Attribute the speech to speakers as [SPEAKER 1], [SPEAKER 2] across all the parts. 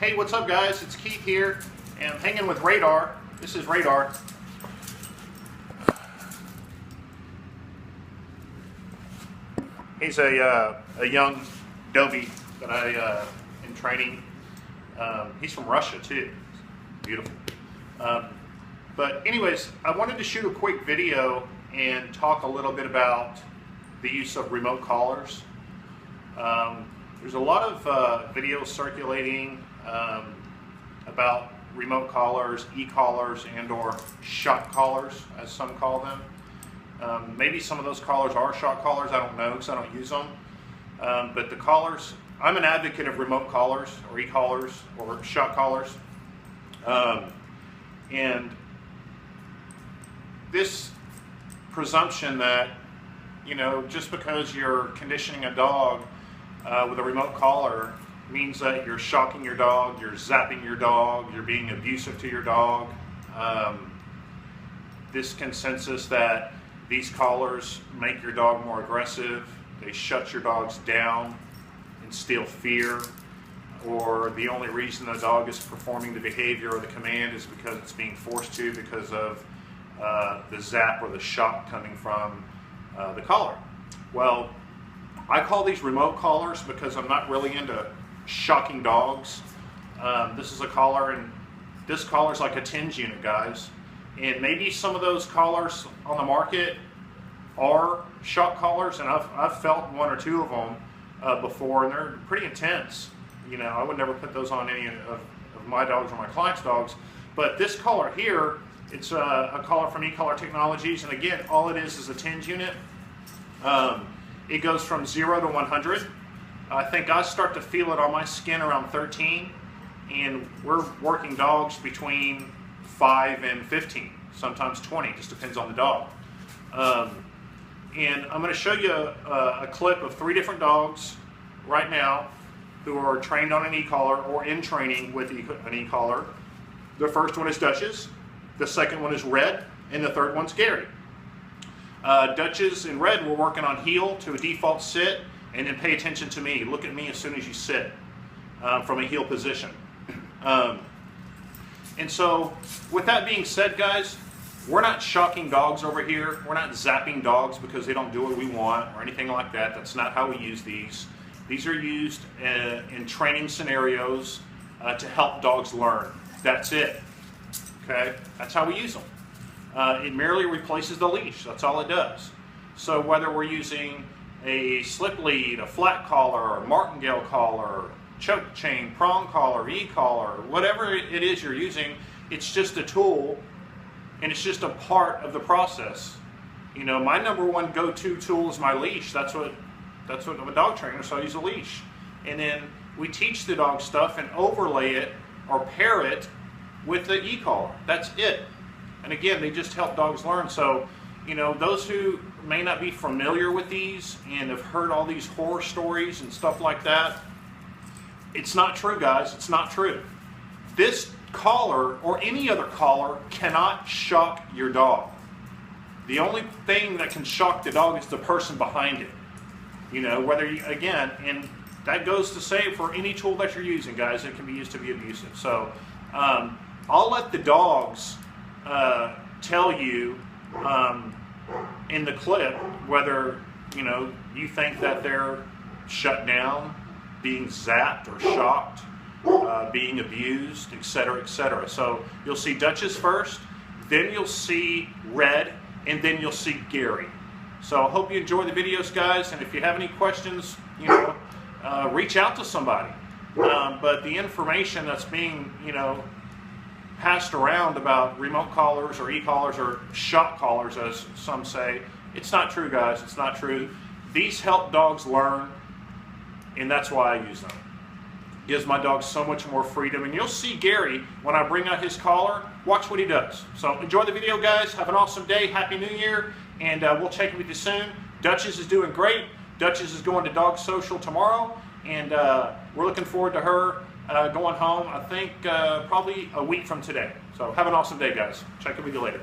[SPEAKER 1] Hey, what's up guys? It's Keith here, and I'm hanging with Radar. This is Radar. He's a young Dobie that I am training. He's from Russia too. Beautiful. But anyways, I wanted to shoot a quick video and talk a little bit about the use of remote collars. There's a lot of videos circulating about remote collars, e-collars, and or shot collars, as some call them. Maybe some of those collars are shot collars, I don't know, because I don't use them. But the collars, I'm an advocate of remote collars, or e-collars, or shot collars. And this presumption that, you know, just because you're conditioning a dog with a remote collar means that you're shocking your dog, you're zapping your dog, you're being abusive to your dog. This consensus that these collars make your dog more aggressive, they shut your dogs down, instill fear, or the only reason the dog is performing the behavior or the command is because it's being forced to because of the zap or the shock coming from the collar. Well, I call these remote collars because I'm not really into shocking dogs. This is a collar, and this collar is like a TENS unit, guys. And maybe some of those collars on the market are shock collars, and I've felt one or two of them before, and they're pretty intense. You know, I would never put those on any of my dogs or my clients' dogs. But this collar here, it's a collar from E-Collar Technologies, and again, all it is a TENS unit. It goes from 0 to 100. I think I start to feel it on my skin around 13, and we're working dogs between 5 and 15, sometimes 20, just depends on the dog. And I'm going to show you a clip of 3 different dogs right now who are trained on an e-collar or in training with an e-collar. The first one is Dutch's, the second one is Red, and the third one's Gary. Dutch's and Red, we're working on heel to a default sit, and then pay attention to me. Look at me as soon as you sit from a heel position. And so, with that being said, guys, we're not shocking dogs over here. We're not zapping dogs because they don't do what we want or anything like that. That's not how we use these. These are used in training scenarios to help dogs learn. That's it. Okay? That's how we use them. It merely replaces the leash. That's all it does. So whether we're using a slip lead, a flat collar, a martingale collar, choke chain, prong collar, e-collar, whatever it is you're using, it's just a tool, and it's just a part of the process. You know, my number one go-to tool is my leash. That's what I'm a dog trainer, so I use a leash. And then we teach the dog stuff and overlay it or pair it with the e-collar. That's it. And again, they just help dogs learn. So, you know, those who may not be familiar with these and have heard all these horror stories and stuff like that, it's not true, guys. It's not true. This collar or any other collar cannot shock your dog. The only thing that can shock the dog is the person behind it. You know, whether you, again, and that goes to say for any tool that you're using, guys, it can be used to be abusive. So I'll let the dogs tell you in the clip whether, you know, you think that they're shut down, being zapped or shocked, being abused, etc., etc. So you'll see Dutch's first, then you'll see Red, and then you'll see Gary. So I hope you enjoy the videos, guys, and if you have any questions, you know, reach out to somebody. But the information that's being, you know, passed around about remote collars or e-collars or shot collars, as some say, it's not true, guys. It's not true. These help dogs learn, and that's why I use them. Gives my dog so much more freedom. And you'll see Gary, when I bring out his collar, watch what he does. So enjoy the video, guys. Have an awesome day. Happy New Year. And we'll check in with you soon. Dutch's is doing great. Dutch's is going to Dog Social tomorrow. And we're looking forward to her going home, I think, probably a week from today. So have an awesome day, guys. Check in with you later.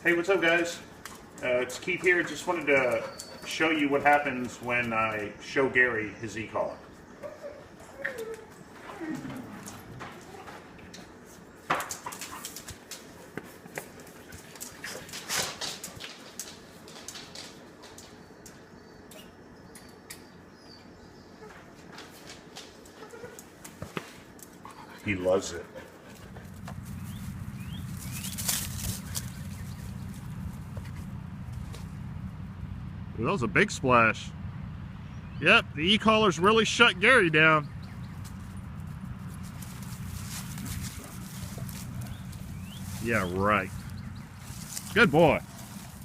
[SPEAKER 1] Hey, what's up, guys? It's Keith here. Just wanted to show you what happens when I show Gary his e-collar. He loves it. That was a big splash. Yep, the e-collar's really shut Gary down. Yeah, right. Good boy.